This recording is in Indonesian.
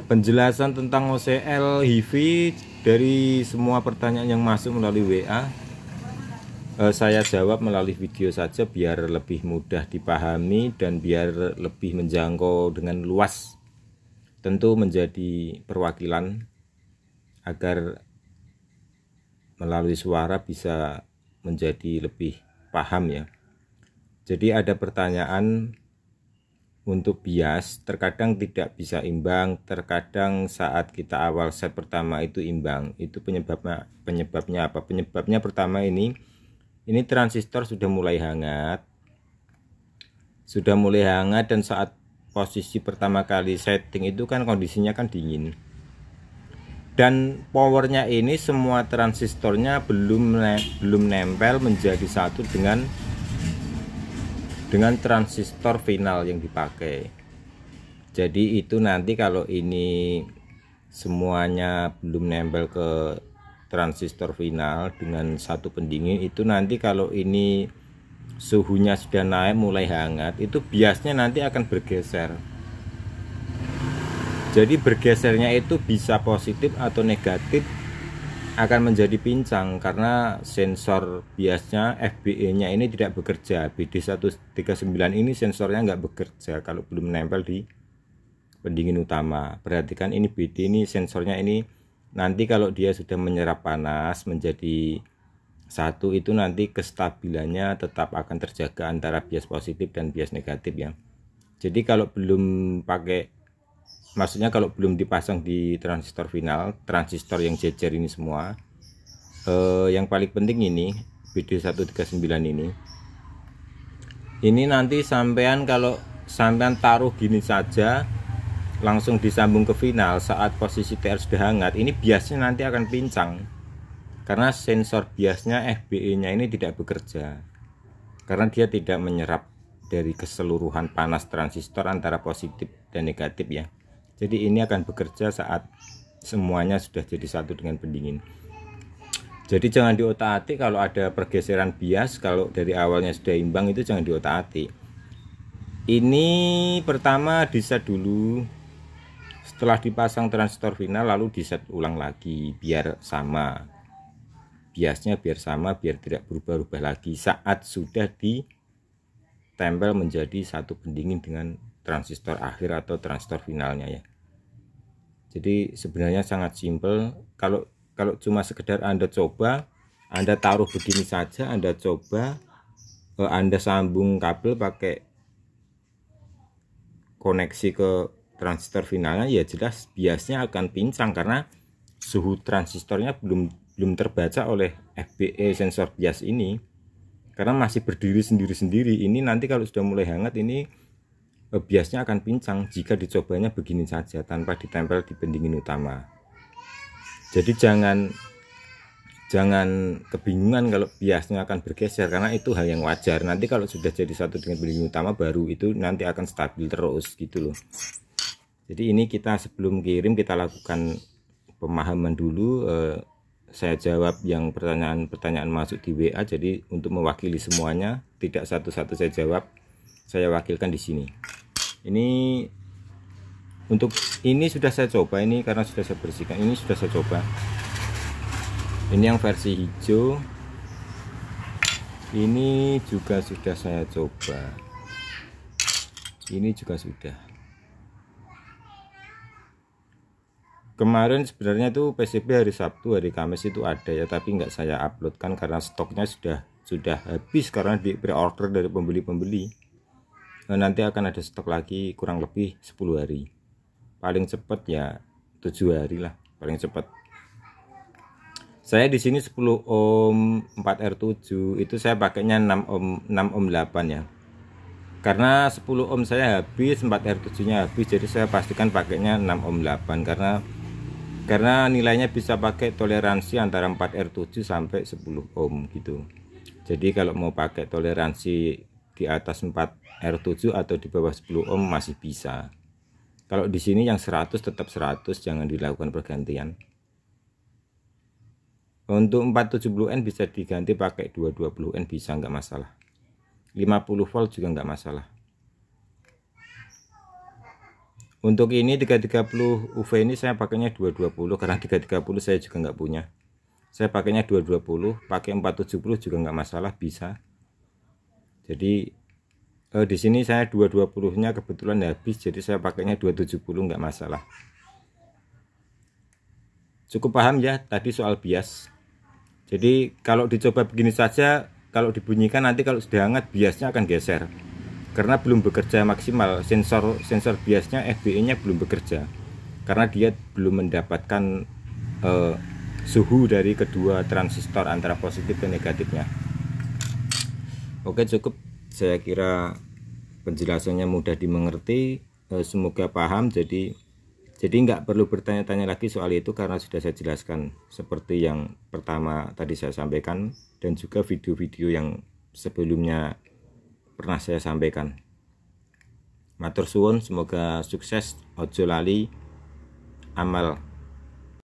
penjelasan tentang OCL HIVI dari semua pertanyaan yang masuk melalui WA. Saya jawab melalui video saja biar lebih mudah dipahami dan biar lebih menjangkau dengan luas. Tentu menjadi perwakilan agar melalui suara bisa menjadi lebih paham ya. Jadi ada pertanyaan untuk bias, terkadang tidak bisa imbang, terkadang saat kita awal set pertama itu imbang. Itu penyebabnya apa? Penyebabnya pertama ini transistor sudah mulai hangat. Dan saat posisi pertama kali setting itu kan kondisinya kan dingin. Dan powernya ini semua transistornya belum nempel menjadi satu dengan transistor final yang dipakai. Jadi itu nanti kalau ini semuanya belum nempel ke transistor final dengan satu pendingin, itu nanti kalau ini suhunya sudah naik mulai hangat, itu biasnya nanti akan bergeser. Jadi bergesernya itu bisa positif atau negatif, akan menjadi pincang karena sensor biasnya FBE nya ini tidak bekerja. BD139 ini sensornya nggak bekerja kalau belum menempel di pendingin utama. Perhatikan ini BD ini sensornya ini nanti kalau dia sudah menyerap panas menjadi satu, itu nanti kestabilannya tetap akan terjaga antara bias positif dan bias negatif ya. Jadi kalau belum pakai, maksudnya kalau belum dipasang di transistor final, transistor yang jejer ini semua, yang paling penting ini BD139 ini nanti sampean kalau sampean taruh gini saja langsung disambung ke final saat posisi TR sudah hangat, ini biasnya nanti akan pincang karena sensor biasnya FBE nya ini tidak bekerja karena dia tidak menyerap dari keseluruhan panas transistor antara positif dan negatif ya. Jadi ini akan bekerja saat semuanya sudah jadi satu dengan pendingin. Jadi jangan diotak-atik kalau ada pergeseran bias, kalau dari awalnya sudah imbang itu jangan diotak-atik. Ini pertama diset dulu, setelah dipasang transistor final lalu diset ulang lagi biar sama. Biasnya biar sama, biar tidak berubah-ubah lagi saat sudah ditempel menjadi satu pendingin dengan transistor akhir atau transistor finalnya ya. Jadi sebenarnya sangat simpel. Kalau cuma sekedar Anda coba, Anda taruh begini saja, Anda coba, Anda sambung kabel pakai koneksi ke transistor finalnya, ya jelas biasnya akan pincang karena suhu transistornya belum terbaca oleh FBE sensor bias ini karena masih berdiri sendiri-sendiri. Ini nanti kalau sudah mulai hangat ini biasnya akan pincang jika dicobanya begini saja tanpa ditempel di pendingin utama. Jadi jangan kebingungan kalau biasnya akan bergeser karena itu hal yang wajar. Nanti kalau sudah jadi satu dengan pendingin utama baru itu nanti akan stabil terus gitu loh. Jadi ini kita sebelum kirim kita lakukan pemahaman dulu. Saya jawab yang pertanyaan masuk di WA. Jadi untuk mewakili semuanya, tidak satu-satu saya jawab, saya wakilkan di sini. Ini untuk ini sudah saya coba, ini karena sudah saya bersihkan, ini sudah saya coba. Ini yang versi hijau, ini juga sudah saya coba, ini juga sudah. Kemarin sebenarnya itu PCB hari Sabtu, hari Kamis itu ada ya, tapi nggak saya uploadkan karena stoknya sudah habis karena di pre-order dari pembeli-pembeli. Nanti akan ada stok lagi kurang lebih 10 hari. Paling cepat ya 7 hari lah, paling cepat. Saya di sini 10 ohm 4R7 itu saya pakainya 6 ohm 8 ya. Karena 10 ohm saya habis, 4R7 nya habis, jadi saya pastikan pakainya 6 ohm 8 karena nilainya bisa pakai toleransi antara 4R7 sampai 10 ohm gitu. Jadi kalau mau pakai toleransi di atas 4R7 atau di bawah 10 ohm masih bisa. Kalau di sini yang 100 tetap 100, jangan dilakukan pergantian. Untuk 470N bisa diganti pakai 220N, bisa nggak masalah. 50 volt juga nggak masalah. Untuk ini 330 UV ini saya pakainya 220 karena 330 saya juga nggak punya. Saya pakainya 220, pakai 470 juga nggak masalah, bisa. Jadi di sini saya 220-nya kebetulan habis, jadi saya pakainya 270, nggak masalah. Cukup paham ya tadi soal bias. Jadi kalau dicoba begini saja, kalau dibunyikan nanti kalau sudah hangat biasnya akan geser. Karena belum bekerja maksimal, sensor biasnya FBE-nya belum bekerja. Karena dia belum mendapatkan suhu dari kedua transistor antara positif dan negatifnya. Oke, cukup. Saya kira penjelasannya mudah dimengerti. Semoga paham. Jadi nggak perlu bertanya-tanya lagi soal itu karena sudah saya jelaskan seperti yang pertama tadi saya sampaikan dan juga video-video yang sebelumnya pernah saya sampaikan. Matur suwun, semoga sukses, ojo lali amal